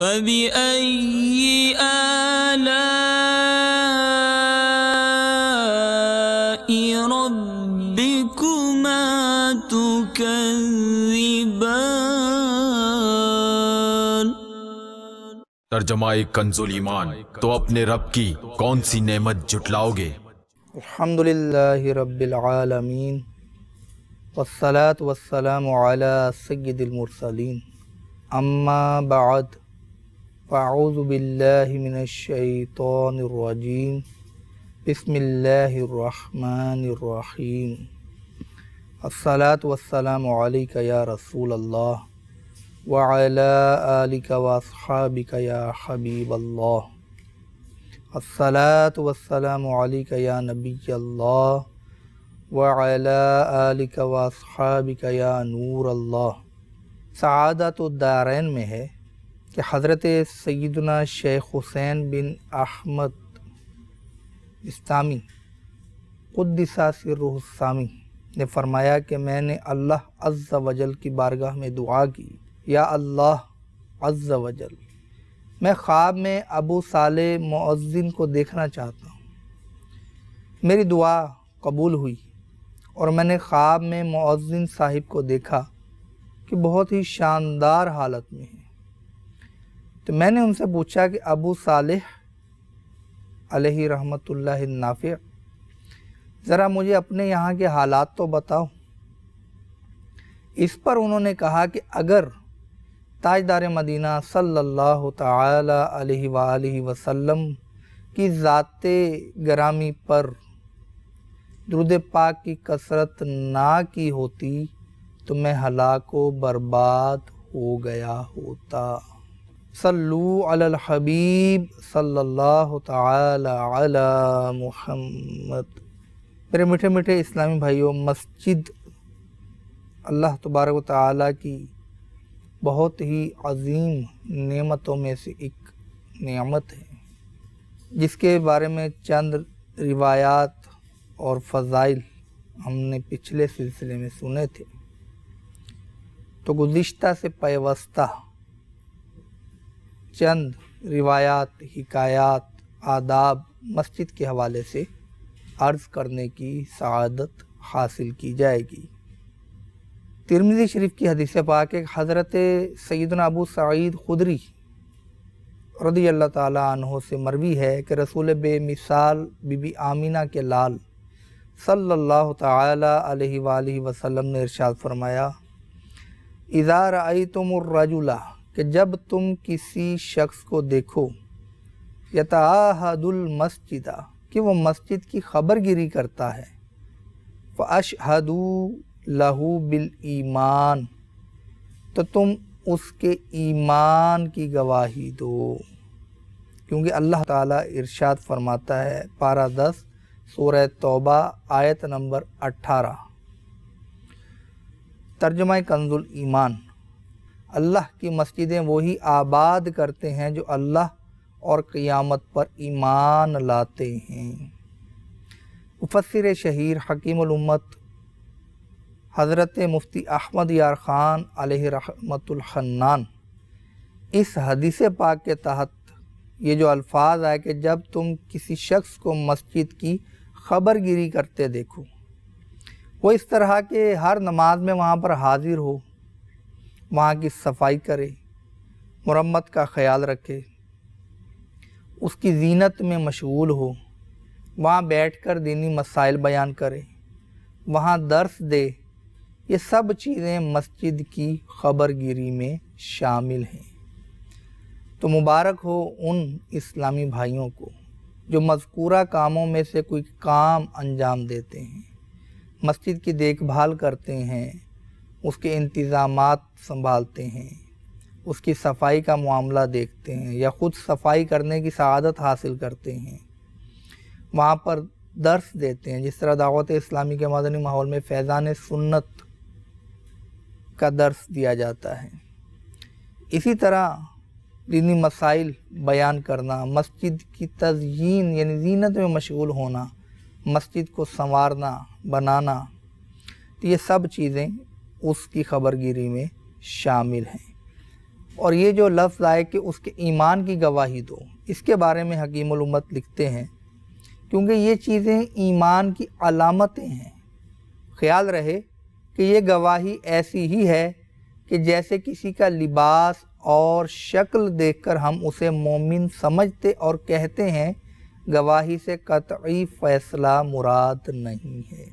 فَبِأَيِّ آلَاءِ رَبِّكُمَا تُكَذِّبَانِ۔ ترجمہ کنز ایمان، تو اپنے رب کی کون سی نعمت جھٹلاؤ گے؟ الحمدللہ رب العالمین والصلاة والسلام علی سید المرسلین، اما بعد، فاعوذ باللہ من الشیطان الرجیم، بسم اللہ الرحمن الرحیم۔ الصلاة والسلام علیک یا رسول اللہ وعلی آلک واصحابک یا حبیب اللہ۔ الصلاة والسلام علیک یا نبی اللہ وعلی آلک واصحابک یا نور اللہ۔ سعادت الدارین میں ہے کہ حضرت سیدنا شیخ حسین بن احمد بسطامی قدس سرہ السامی نے فرمایا کہ میں نے اللہ عز و جل کی بارگاہ میں دعا کی، یا اللہ عز و جل، میں خواب میں ابو صالح مؤذن کو دیکھنا چاہتا ہوں۔ میری دعا قبول ہوئی اور میں نے خواب میں مؤذن صاحب کو دیکھا کہ بہت ہی شاندار حالت میں ہے۔ تو میں نے ان سے پوچھا کہ ابو صالح علیہ رحمۃ اللہ النافع، ذرا مجھے اپنے یہاں کے حالات تو بتاؤ۔ اس پر انہوں نے کہا کہ اگر تاجدار مدینہ صلی اللہ تعالی علیہ وآلہ وسلم کی ذات گرامی پر درود پاک کی کثرت نہ کی ہوتی تو میں ہلاک و برباد ہو گیا ہوتا۔ صلو علی الحبیب صلی اللہ تعالی علی محمد۔ میرے میٹھے میٹھے اسلامی بھائیوں، مسجد اللہ تبارک و تعالی کی بہت ہی عظیم نعمتوں میں سے ایک نعمت ہے، جس کے بارے میں چند روایات اور فضائل ہم نے پچھلے سلسلے میں سنے تھے۔ تو گزشتہ سے پیوستہ چند روایات، حکایات، آداب مسجد کے حوالے سے عرض کرنے کی سعادت حاصل کی جائے گی۔ ترمذی شریف کی حدیث پاک ہے، حضرت سیدنا ابو سعید خدری رضی اللہ تعالیٰ عنہ سے مروی ہے کہ رسول بے مثال بی بی آمینہ کے لال صلی اللہ تعالی علیہ وآلہ وسلم نے ارشاد فرمایا، اذا رأیتم الرجل، کہ جب تم کسی شخص کو دیکھو، یتعاہد المسجد، کہ وہ مسجد کی خبر گیری کرتا ہے، فاشہدوا لہ بالایمان، تو تم اس کے ایمان کی گواہی دو، کیونکہ اللہ تعالیٰ ارشاد فرماتا ہے، پارہ 10 سورہ توبہ آیت نمبر 18۔ ترجمہ کنز ایمان، اللہ کی مسجدیں وہی آباد کرتے ہیں جو اللہ اور قیامت پر ایمان لاتے ہیں۔ مفسر شہیر حکیم الامت حضرت مفتی احمد یار خان علیہ رحمۃ الحنان اس حدیث پاک کے تحت یہ جو الفاظ آئے کہ جب تم کسی شخص کو مسجد کی خبر گیری کرتے دیکھو، وہ اس طرح کہ ہر نماز میں وہاں پر حاضر ہو، وہاں کی صفائی کرے، مرمت کا خیال رکھے، اس کی زینت میں مشغول ہو، وہاں بیٹھ کر دینی مسائل بیان کرے، وہاں درس دے، یہ سب چیزیں مسجد کی خبر گیری میں شامل ہیں۔ تو مبارک ہو ان اسلامی بھائیوں کو جو مذکورہ کاموں میں سے کوئی کام انجام دیتے ہیں، مسجد کی دیکھ بھال کرتے ہیں، اس کے انتظامات سنبھالتے ہیں، اس کی صفائی کا معاملہ دیکھتے ہیں یا خود صفائی کرنے کی سعادت حاصل کرتے ہیں، وہاں پر درس دیتے ہیں، جس طرح دعوت اسلامی کے مدنی ماحول میں فیضان سنت کا درس دیا جاتا ہے۔ اسی طرح دینی مسائل بیان کرنا، مسجد کی تزیین یعنی زینت میں مشغول ہونا، مسجد کو سنوارنا، بنانا، تو یہ سب چیزیں اس کی خبر گیری میں شامل ہیں۔ اور یہ جو لفظ آئے کہ اس کے ایمان کی گواہی دو، اس کے بارے میں حکیم الامت لکھتے ہیں کیونکہ یہ چیزیں ایمان کی علامتیں ہیں۔ خیال رہے کہ یہ گواہی ایسی ہی ہے کہ جیسے کسی کا لباس اور شکل دیکھ کر ہم اسے مومن سمجھتے اور کہتے ہیں، گواہی سے قطعی فیصلہ مراد نہیں ہے۔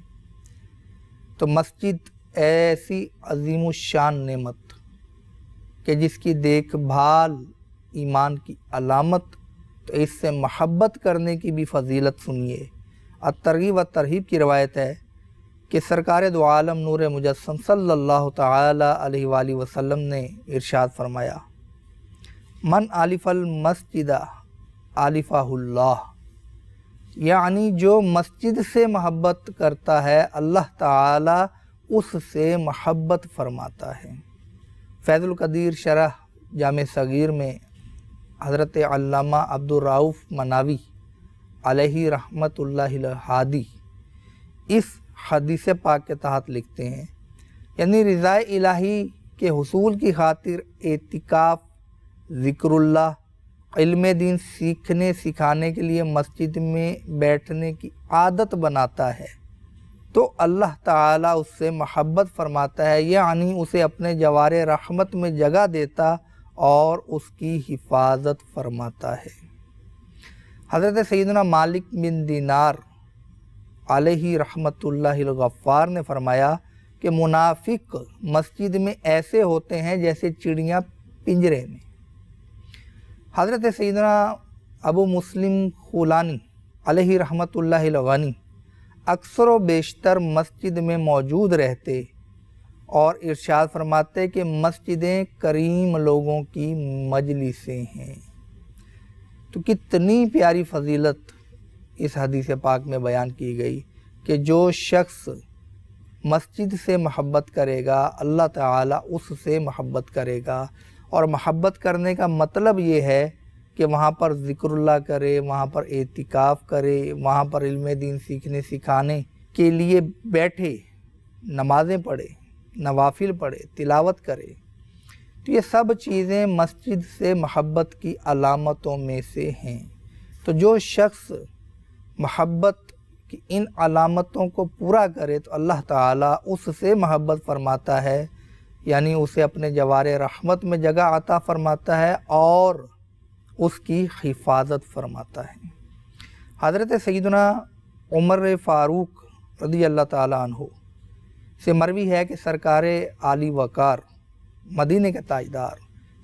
تو مسجد ایسی عظیم الشان نعمت کہ جس کی دیکھ بھال ایمان کی علامت، تو اس سے محبت کرنے کی بھی فضیلت سنیے۔ الترغیب والترہیب کی روایت ہے کہ سرکار دو عالم نور مجسم صلی اللہ تعالی علیہ وآلہ وسلم نے ارشاد فرمایا، من آلف المسجد آلفہ اللہ، یعنی جو مسجد سے محبت کرتا ہے اللہ تعالی اس سے محبت فرماتا ہے۔ فیض القدیر شرح جامع صغیر میں حضرت علامہ عبدالرؤف مناوی علیہ رحمت اللہ الہادی اس حدیث پاک کے تحت لکھتے ہیں، یعنی رضا الہی کے حصول کی خاطر اعتکاف، ذکر اللہ، علم دین سیکھنے سکھانے کے لیے مسجد میں بیٹھنے کی عادت بناتا ہے تو اللہ تعالیٰ اس سے محبت فرماتا ہے، یعنی اسے اپنے جوار رحمت میں جگہ دیتا اور اس کی حفاظت فرماتا ہے۔ حضرت سیدنا مالک بن دینار علیہ رحمت اللہ الغفار نے فرمایا کہ منافق مسجد میں ایسے ہوتے ہیں جیسے چڑیاں پنجرے میں۔ حضرت سیدنا ابو مسلم خولانی علیہ رحمت اللہ الغنی اکثر و بیشتر مسجد میں موجود رہتے اور ارشاد فرماتے کہ مسجدیں کریم لوگوں کی مجلسیں ہیں۔ تو کتنی پیاری فضیلت اس حدیث پاک میں بیان کی گئی کہ جو شخص مسجد سے محبت کرے گا اللہ تعالیٰ اس سے محبت کرے گا، اور محبت کرنے کا مطلب یہ ہے کہ وہاں پر ذکر اللہ کرے، وہاں پر اعتکاف کرے، وہاں پر علم دین سیکھنے سکھانے کے لیے بیٹھے، نمازیں پڑھے، نوافل پڑھے، تلاوت کرے۔ تو یہ سب چیزیں مسجد سے محبت کی علامتوں میں سے ہیں۔ تو جو شخص محبت کی ان علامتوں کو پورا کرے تو اللہ تعالیٰ اس سے محبت فرماتا ہے، یعنی اسے اپنے جوار رحمت میں جگہ عطا فرماتا ہے اور اس کی حفاظت فرماتا ہے۔ حضرت سیدنا عمر فاروق رضی اللہ تعالیٰ عنہ سے مروی ہے کہ سرکار عالی وقار مدینہ کے تاجدار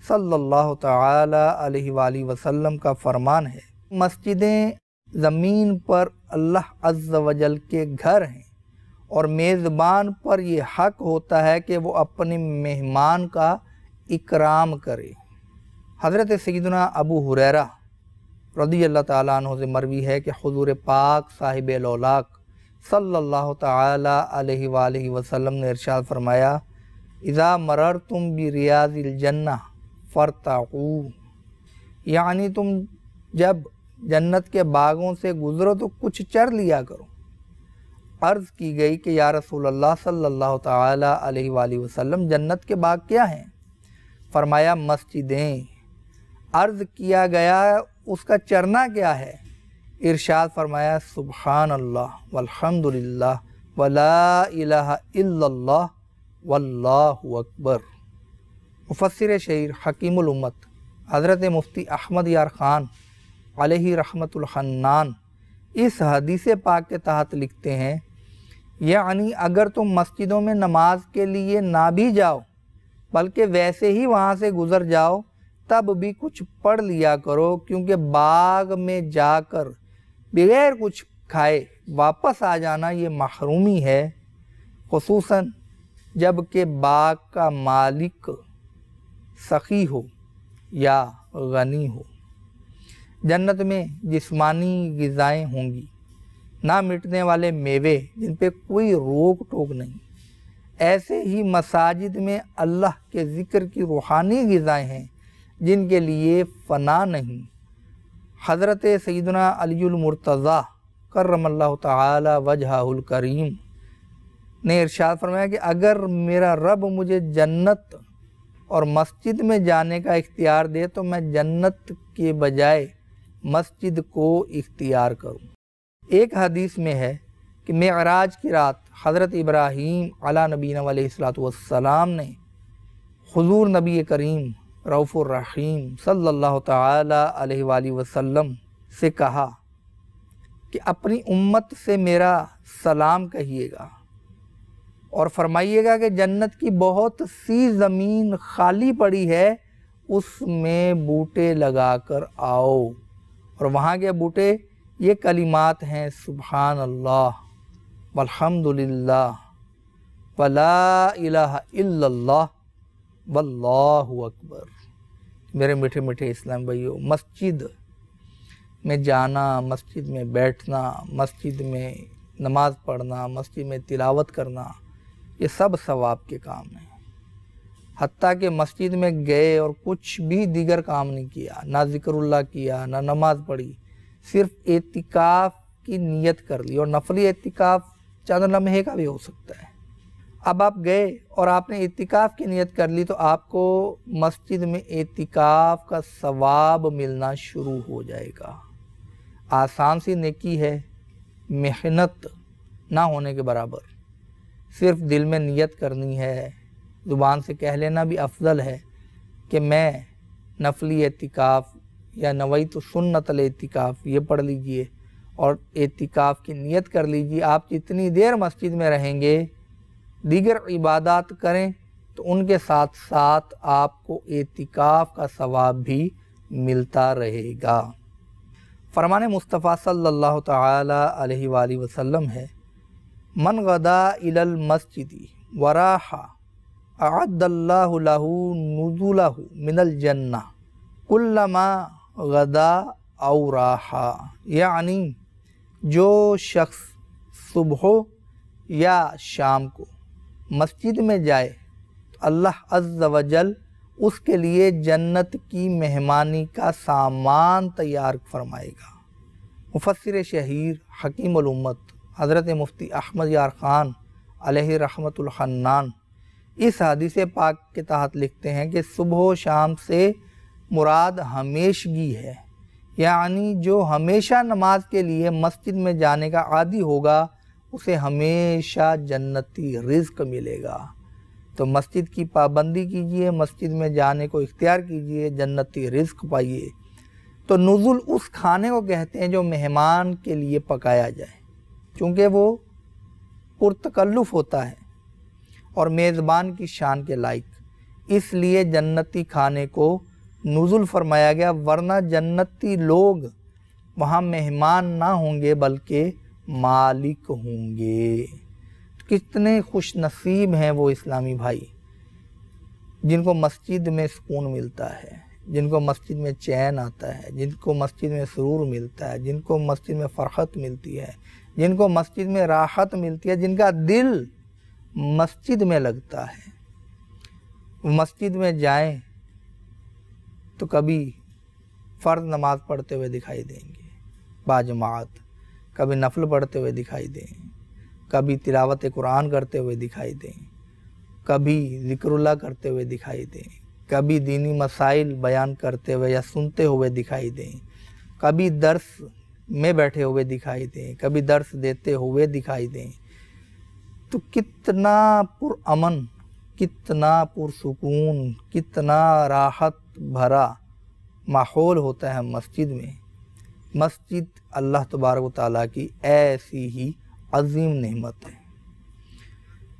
صلی اللہ تعالی علیہ وآلہ وسلم کا فرمان ہے، مسجدیں زمین پر اللہ عز و جل کے گھر ہیں اور میزبان پر یہ حق ہوتا ہے کہ وہ اپنے مہمان کا اکرام کرے۔ حضرت سیدنا ابو ہریرہ رضی اللہ تعالیٰ عنہ سے مروی ہے کہ حضور پاک صاحب لولاک صلی اللہ تعالی علیہ وآلہ وسلم نے ارشاد فرمایا، اذا مررتم بریاض الجنہ فرتعوا، یعنی تم جب جنت کے باغوں سے گزرو تو کچھ چر لیا کرو۔ عرض کی گئی کہ یا رسول اللہ صلی اللہ تعالی علیہ وآلہ وسلم جنت کے باغ کیا ہیں؟ فرمایا مسجدیں۔ عرض کیا گیا اس کا چرنا کیا ہے؟ ارشاد فرمایا سبحان اللہ والحمدللہ ولا الہ الا اللہ واللہ اکبر۔ مفسر شہیر حکیم الامت حضرت مفتی احمد یار خان علیہ رحمت الحنان اس حدیث پاک کے تحت لکھتے ہیں، یعنی اگر تم مسجدوں میں نماز کے لیے نہ بھی جاؤ بلکہ ویسے ہی وہاں سے گزر جاؤ تب بھی کچھ پڑھ لیا کرو، کیونکہ باغ میں جا کر بغیر کچھ کھائے واپس آ جانا یہ محرومی ہے، خصوصاً جب کہ باغ کا مالک سخی ہو یا غنی ہو۔ جنت میں جسمانی غذائیں ہوں گی، نہ مٹنے والے میوے جن پہ کوئی روک ٹوک نہیں، ایسے ہی مساجد میں اللہ کے ذکر کی روحانی غذائیں ہیں جن کے لیے فنا نہیں۔ حضرت سیدنا علی المرتضیٰ کرم اللہ تعالی وجہہ الکریم نے ارشاد فرمایا کہ اگر میرا رب مجھے جنت اور مسجد میں جانے کا اختیار دے تو میں جنت کے بجائے مسجد کو اختیار کروں۔ ایک حدیث میں ہے کہ معراج کی رات حضرت ابراہیم علیہ نبینا علیہ السلام نے حضور نبی کریم رؤوف الرحیم صلی اللہ تعالی علیہ وآلہ وسلم سے کہا کہ اپنی امت سے میرا سلام کہیے گا اور فرمائیے گا کہ جنت کی بہت سی زمین خالی پڑی ہے، اس میں بوٹے لگا کر آؤ۔ اور وہاں کے بوٹے یہ کلمات ہیں: سبحان اللہ والحمد للہ ولا الہ الا اللہ واللہ اکبر۔ میرے میٹھے میٹھے اسلام بھائیو، مسجد میں جانا، مسجد میں بیٹھنا، مسجد میں نماز پڑھنا، مسجد میں تلاوت کرنا، یہ سب ثواب کے کام ہیں۔ حتیٰ کہ مسجد میں گئے اور کچھ بھی دیگر کام نہیں کیا، نہ ذکر اللہ کیا، نہ نماز پڑھی، صرف اعتکاف کی نیت کر لی، اور نفلی اعتکاف چند لمحے کا بھی ہو سکتا ہے۔ اب آپ گئے اور آپ نے اعتکاف کی نیت کر لی تو آپ کو مسجد میں اعتکاف کا ثواب ملنا شروع ہو جائے گا۔ آسان سی نیکی ہے، محنت نہ ہونے کے برابر، صرف دل میں نیت کرنی ہے، زبان سے کہہ لینا بھی افضل ہے کہ میں نفلی اعتکاف یا نویت سنت الاعتکاف یہ پڑھ لیجئے اور اعتکاف کی نیت کر لیجئے۔ آپ جتنی دیر مسجد میں رہیں گے، دیگر عبادات کریں تو ان کے ساتھ ساتھ آپ کو اعتکاف کا ثواب بھی ملتا رہے گا۔ فرمان مصطفیٰ صلی اللہ تعالی علیہ وآلہ وسلم ہے: من غدا الی المسجد وراح اعد اللہ لہ نزلہ من الجنہ کلما غدا او راحا، یعنی جو شخص صبح یا شام کو مسجد میں جائے تو اللہ عز و جل اس کے لیے جنت کی مہمانی کا سامان تیار فرمائے گا۔ مفسر شہیر حکیم الامت حضرت مفتی احمد یار خان علیہ رحمت الحنان اس حدیث پاک کے تحت لکھتے ہیں کہ صبح و شام سے مراد ہمیشگی ہے، یعنی جو ہمیشہ نماز کے لیے مسجد میں جانے کا عادی ہوگا اسے ہمیشہ جنتی رزق ملے گا۔ تو مسجد کی پابندی کیجئے، مسجد میں جانے کو اختیار کیجئے، جنتی رزق پائیے۔ تو نزول اس کھانے کو کہتے ہیں جو مہمان کے لیے پکایا جائے، چونکہ وہ پرتکلف ہوتا ہے اور میزبان کی شان کے لائق، اس لیے جنتی کھانے کو نزول فرمایا گیا، ورنہ جنتی لوگ وہاں مہمان نہ ہوں گے بلکہ مالک ہوں گے۔ کتنے خوش نصیب ہیں وہ اسلامی بھائی جن کو مسجد میں سکون ملتا ہے، جن کو مسجد میں چین آتا ہے، جن کو مسجد میں سرور ملتا ہے، جن کو مسجد میں فرحت ملتی ہے، جن کو مسجد میں راحت ملتی ہے، جن کا دل مسجد میں لگتا ہے۔ وہ مسجد میں جائیں تو کبھی فرض نماز پڑھتے ہوئے دکھائی دیں گے باجماعت، کبھی نفل پڑھتے ہوئے دکھائی دیں، کبھی تلاوت قرآن کرتے ہوئے دکھائی دیں، کبھی ذکر اللہ کرتے ہوئے دکھائی دیں، کبھی دینی مسائل بیان کرتے ہوئے یا سنتے ہوئے دکھائی دیں، کبھی درس میں بیٹھے ہوئے دکھائی دیں، کبھی درس دیتے ہوئے دکھائی دیں۔ تو کتنا پرامن، کتنا پرسکون، کتنا راحت بھرا ماحول ہوتا ہے مسجد میں۔ مسجد اللہ تبارک و تعالیٰ کی ایسی ہی عظیم نعمت ہے۔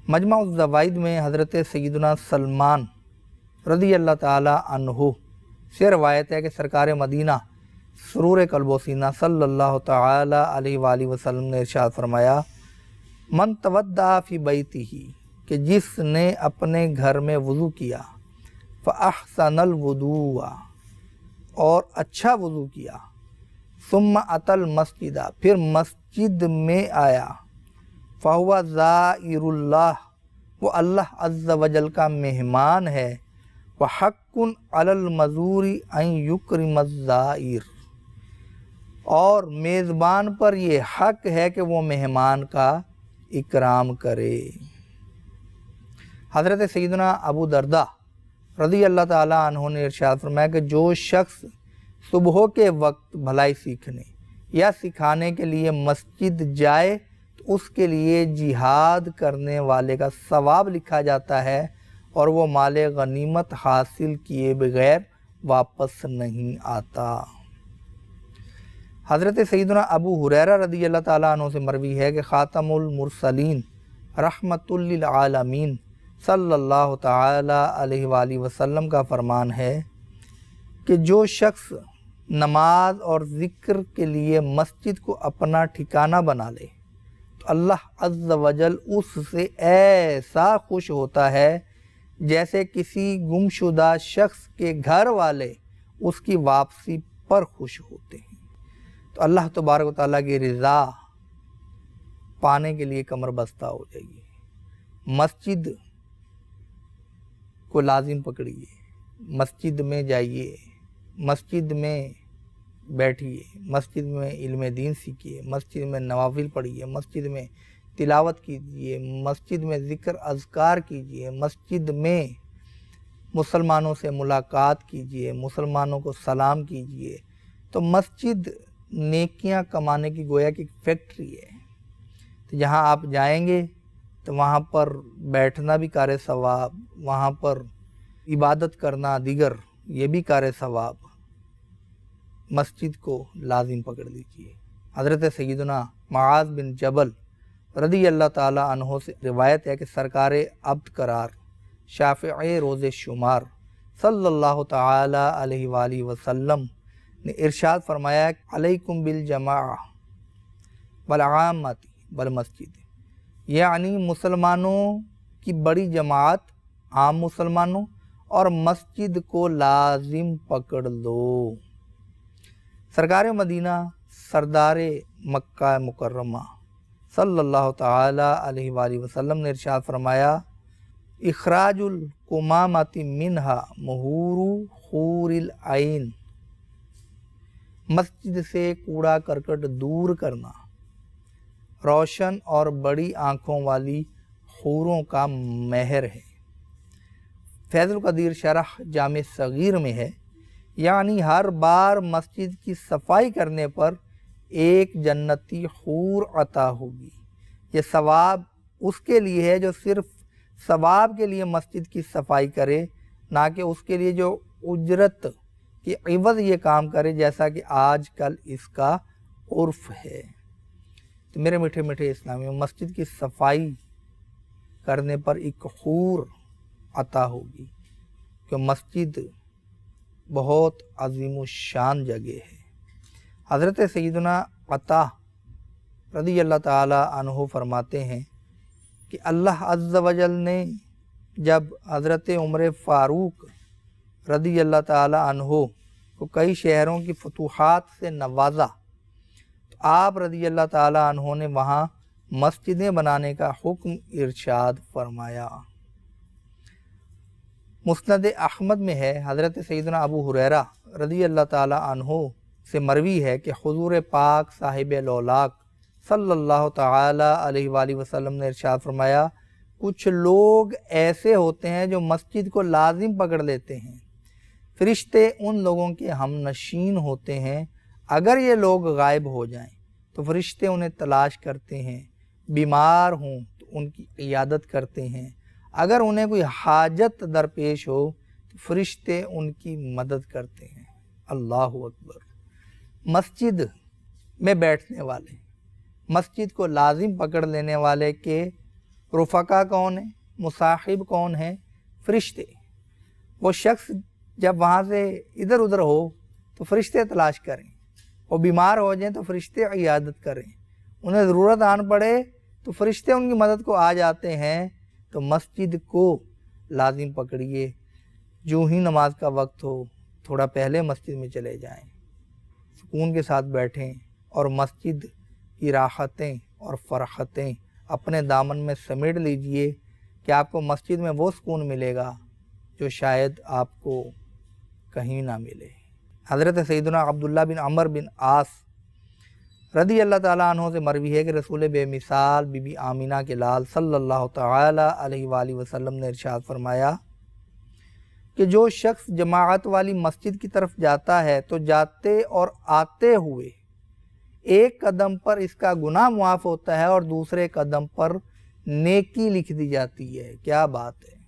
مجمع الزوائد میں حضرت سیدنا سلمان رضی اللہ تعالیٰ عنہ سے روایت ہے کہ سرکار مدینہ سرور قلب و سینہ صلی اللہ تعالیٰ علیہ وآلہ وسلم نے ارشاد فرمایا: من تودع فی بیتہ، کہ جس نے اپنے گھر میں وضو کیا، فاحسن الوضوء، اور اچھا وضو کیا، ثم اتی المسجد، پھر مسجد میں آیا، فہو زائر اللہ، وہ اللہ عز و جل کا مہمان ہے، وحق علی المزور ان یکرم الزائر، اور میزبان پر یہ حق ہے کہ وہ مہمان کا اکرام کرے۔ حضرت سیدنا ابو درداء رضی اللہ تعالیٰ عنہ نے ارشاد فرمایا کہ جو شخص صبح کے وقت بھلائی سیکھنے یا سکھانے کے لیے مسجد جائے تو اس کے لیے جہاد کرنے والے کا ثواب لکھا جاتا ہے اور وہ مال غنیمت حاصل کیے بغیر واپس نہیں آتا۔ حضرت سیدنا ابو ہریرہ رضی اللہ تعالیٰ عنہ سے مروی ہے کہ خاتم المرسلین رحمت للعالمین صلی اللہ تعالیٰ علیہ وآلہ وسلم کا فرمان ہے کہ جو شخص نماز اور ذکر کے لیے مسجد کو اپنا ٹھکانہ بنا لے تو اللہ عز و جل اس سے ایسا خوش ہوتا ہے جیسے کسی گمشدہ شخص کے گھر والے اس کی واپسی پر خوش ہوتے ہیں۔ تو اللہ تبارک و تعالیٰ کی رضا پانے کے لیے کمر بستہ ہو جائیے، مسجد کو لازم پکڑیے، مسجد میں جائیے، مسجد میں بیٹھیے، مسجد میں علم دین سیکھیے، مسجد میں نوافل پڑھیے، مسجد میں تلاوت کیجیے، مسجد میں ذکر اذکار کیجیے، مسجد میں مسلمانوں سے ملاقات کیجیے، مسلمانوں کو سلام کیجیے۔ تو مسجد نیکیاں کمانے کی گویا کی فیکٹری ہے، تو جہاں آپ جائیں گے تو وہاں پر بیٹھنا بھی کار ثواب، وہاں پر عبادت کرنا دیگر یہ بھی کار ثواب۔ مسجد کو لازم پکڑ لیجیے۔ حضرت سیدنا معاذ بن جبل رضی اللہ تعالیٰ عنہ سے روایت ہے کہ سرکار عبد قرار شافع روز شمار صلی اللہ تعالیٰ علیہ وآلہ وسلم نے ارشاد فرمایا علیکم بالجماعہ والعامۃ والمسجد، یعنی مسلمانوں کی بڑی جماعت، عام مسلمانوں اور مسجد کو لازم پکڑ لو۔ سرکار مدینہ سردار مکہ مکرمہ صلی اللہ تعالیٰ علیہ وآلہ وسلم نے ارشاد فرمایا اخراج القمامۃ منہا مہور حور العین، مسجد سے کوڑا کرکٹ دور کرنا روشن اور بڑی آنکھوں والی حوروں کا مہر ہے۔ فیض القدیر شرح جامع صغیر میں ہے، یعنی ہر بار مسجد کی صفائی کرنے پر ایک جنتی حور عطا ہوگی۔ یہ ثواب اس کے لیے ہے جو صرف ثواب کے لیے مسجد کی صفائی کرے، نہ کہ اس کے لیے جو اجرت کی عوض یہ کام کرے، جیسا کہ آج کل اس کا عرف ہے۔ تو میرے میٹھے میٹھے اسلامیوں، مسجد کی صفائی کرنے پر ایک حور عطا ہوگی، کہ مسجد بہت عظیم الشان جگہ ہے۔ حضرت سیدنا عطا رضی اللہ تعالیٰ عنہ فرماتے ہیں کہ اللہ عز و جل نے جب حضرت عمر فاروق رضی اللہ تعالیٰ عنہ کو کئی شہروں کی فتوحات سے نوازا تو آپ رضی اللہ تعالیٰ عنہ نے وہاں مسجدیں بنانے کا حکم ارشاد فرمایا۔ مسند احمد میں ہے، حضرت سیدنا ابو ہریرہ رضی اللہ تعالیٰ عنہ سے مروی ہے کہ حضور پاک صاحب لولاک صلی اللہ تعالیٰ علیہ وآلہ وسلم نے ارشاد فرمایا کچھ لوگ ایسے ہوتے ہیں جو مسجد کو لازم پکڑ لیتے ہیں، فرشتے ان لوگوں کے ہم نشین ہوتے ہیں، اگر یہ لوگ غائب ہو جائیں تو فرشتے انہیں تلاش کرتے ہیں، بیمار ہوں تو ان کی عیادت کرتے ہیں، اگر انہیں کوئی حاجت درپیش ہو تو فرشتے ان کی مدد کرتے ہیں۔ اللہ اکبر۔ مسجد میں بیٹھنے والے، مسجد کو لازم پکڑ لینے والے کے رفقا کون ہیں، مصاحب کون ہیں؟ فرشتے۔ وہ شخص جب وہاں سے ادھر ادھر ہو تو فرشتے تلاش کریں، وہ بیمار ہو جائیں تو فرشتے عیادت کریں، انہیں ضرورت آن پڑے تو فرشتے ان کی مدد کو آ جاتے ہیں۔ تو مسجد کو لازم پکڑیے، جو ہی نماز کا وقت ہو تھوڑا پہلے مسجد میں چلے جائیں، سکون کے ساتھ بیٹھیں اور مسجد کی راحتیں اور فرحتیں اپنے دامن میں سمیٹ لیجئے کہ آپ کو مسجد میں وہ سکون ملے گا جو شاید آپ کو کہیں نہ ملے۔ حضرت سیدنا عبداللہ بن عمر بن عاص رضی اللہ تعالیٰ عنہ سے مروی ہے کہ رسول بے مثال بی بی آمینہ کے لال صلی اللہ تعالیٰ علیہ وآلہ وسلم نے ارشاد فرمایا کہ جو شخص جماعت والی مسجد کی طرف جاتا ہے تو جاتے اور آتے ہوئے ایک قدم پر اس کا گناہ معاف ہوتا ہے اور دوسرے قدم پر نیکی لکھ دی جاتی ہے۔ کیا بات ہے!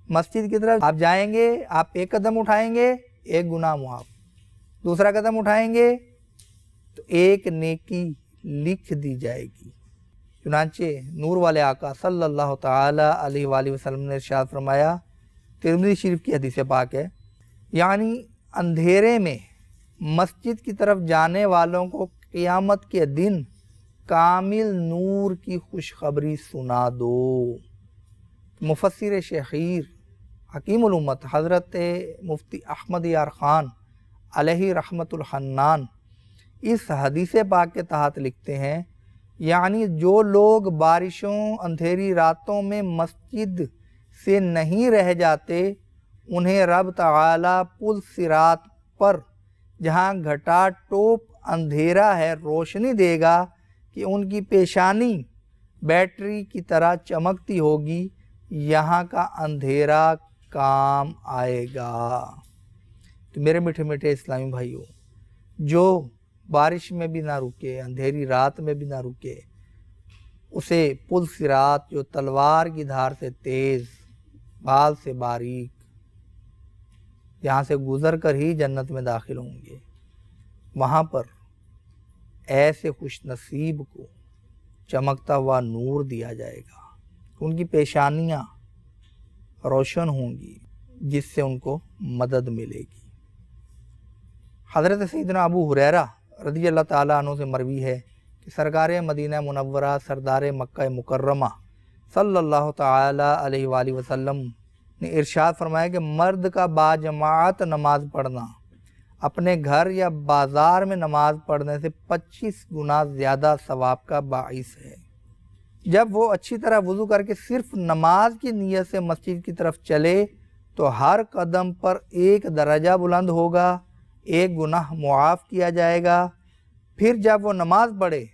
مسجد کی طرف آپ جائیں گے، آپ ایک قدم اٹھائیں گے، ایک گناہ معاف، دوسرا قدم اٹھائیں گے تو ایک نیکی لکھ دی جائے گی۔ چنانچہ نور والے آقا صلی اللہ تعالی علیہ وآلہ وسلم نے ارشاد فرمایا، ترمذی شریف کی حدیث پاک ہے، یعنی اندھیرے میں مسجد کی طرف جانے والوں کو قیامت کے دن کامل نور کی خوشخبری سنا دو۔ مفسر شیخیر حکیم الامت حضرت مفتی احمد یار خان علیہ رحمت الحنان اس حدیث پاک کے تحت لکھتے ہیں، یعنی جو لوگ بارشوں اندھیری راتوں میں مسجد سے نہیں رہ جاتے انہیں رب تعالی پل صراط پر جہاں گھٹا ٹوپ اندھیرا ہے روشنی دے گا کہ ان کی پیشانی بیٹری کی طرح چمکتی ہوگی، یہاں کا اندھیرا کام آئے گا۔ تو میرے میٹھے میٹھے اسلامی بھائیوں، جو بارش میں بھی نہ رکے، اندھیری رات میں بھی نہ رکے، اسے پل صراط جو تلوار کی دھار سے تیز، بال سے باریک، یہاں سے گزر کر ہی جنت میں داخل ہوں گے، وہاں پر ایسے خوش نصیب کو چمکتا ہوا نور دیا جائے گا، ان کی پیشانیاں روشن ہوں گی جس سے ان کو مدد ملے گی۔ حضرت سیدنا ابو ہریرہ رضی اللہ تعالیٰ عنہ سے مروی ہے کہ سرکار مدینہ منورہ سردار مکہ مکرمہ صلی اللہ تعالیٰ علیہ وآلہ وسلم نے ارشاد فرمایا کہ مرد کا باجماعت نماز پڑھنا اپنے گھر یا بازار میں نماز پڑھنے سے 25 گنا زیادہ ثواب کا باعث ہے۔ جب وہ اچھی طرح وضو کر کے صرف نماز کی نیت سے مسجد کی طرف چلے تو ہر قدم پر ایک درجہ بلند ہوگا، ایک گناہ معاف کیا جائے گا۔ پھر جب وہ نماز پڑھے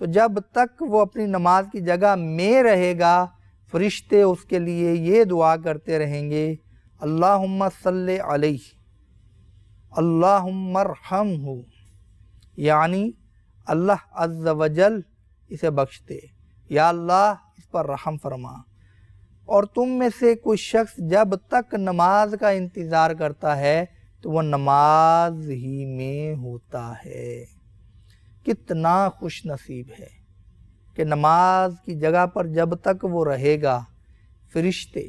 تو جب تک وہ اپنی نماز کی جگہ میں رہے گا فرشتے اس کے لیے یہ دعا کرتے رہیں گے، اللہم صلی علیہ اللہم ارحمہ، یعنی اللہ عز و جل اسے بخش دے، یا اللہ اس پر رحم فرما۔ اور تم میں سے کوئی شخص جب تک نماز کا انتظار کرتا ہے تو وہ نماز ہی میں ہوتا ہے۔ کتنا خوش نصیب ہے کہ نماز کی جگہ پر جب تک وہ رہے گا فرشتے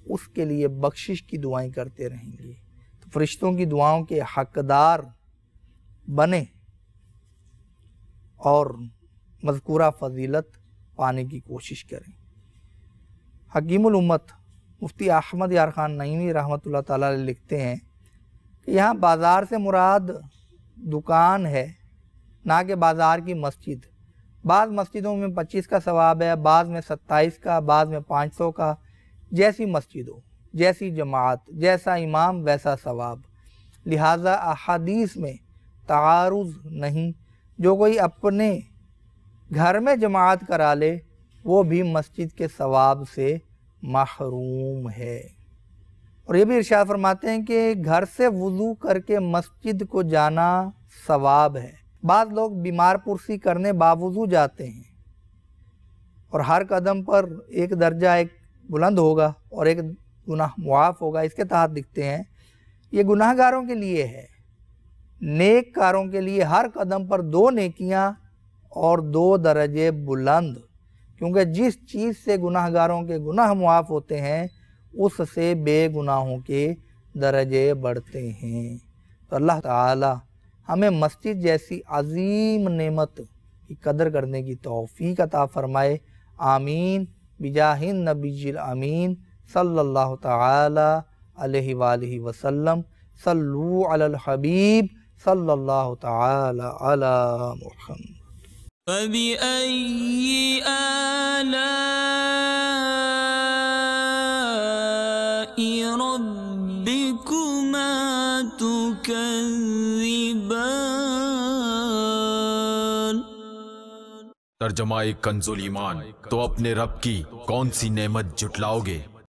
اس کے لیے بخشش کی دعائیں کرتے رہیں گے۔ تو فرشتوں کی دعاؤں کے حقدار بنے اور مذکورہ فضیلت پانے کی کوشش کریں۔ حکیم الامت مفتی احمد یار خان نعیمی رحمۃ اللہ تعالیٰ علیہ لکھتے ہیں کہ یہاں بازار سے مراد دکان ہے، نہ کہ بازار کی مسجد۔ بعض مسجدوں میں 25 کا ثواب ہے، بعض میں 27 کا، بعض میں 500 کا، جیسی مسجد ہو، جیسی جماعت، جیسا امام ویسا ثواب۔ لہٰذا احادیث میں تعارض نہیں، جو کوئی اپنے گھر میں جماعت کرا لے وہ بھی مسجد کے ثواب سے محروم ہے۔ اور یہ بھی ارشاد فرماتے ہیں کہ گھر سے وضو کر کے مسجد کو جانا ثواب ہے۔ بعض لوگ بیمار پرسی کرنے باوضو جاتے ہیں اور ہر قدم پر ایک درجہ ایک بلند ہوگا اور ایک گناہ معاف ہوگا۔ اس کے تحت دکھتے ہیں یہ گناہ گاروں کے لیے ہے، نیک کاروں کے لیے ہر قدم پر 2 نیکیاں اور 2 درجے بلند، کیونکہ جس چیز سے گناہ گاروں کے گناہ معاف ہوتے ہیں اس سے بے گناہوں کے درجے بڑھتے ہیں۔ تو اللہ تعالی ہمیں مسجد جیسی عظیم نعمت کی قدر کرنے کی توفیق عطا فرمائے، آمین، بجاہ النبی الامین صلی اللہ تعالی علیہ وآلہ وسلم۔ صلو علی الحبیب صلی اللہ تعالی علی محمد۔ فبأي آلاء ربكما تكذبان۔ ترجمہ کنز ایمان، تو اپنے رب کی کون سی نعمت جھٹلاؤ گے؟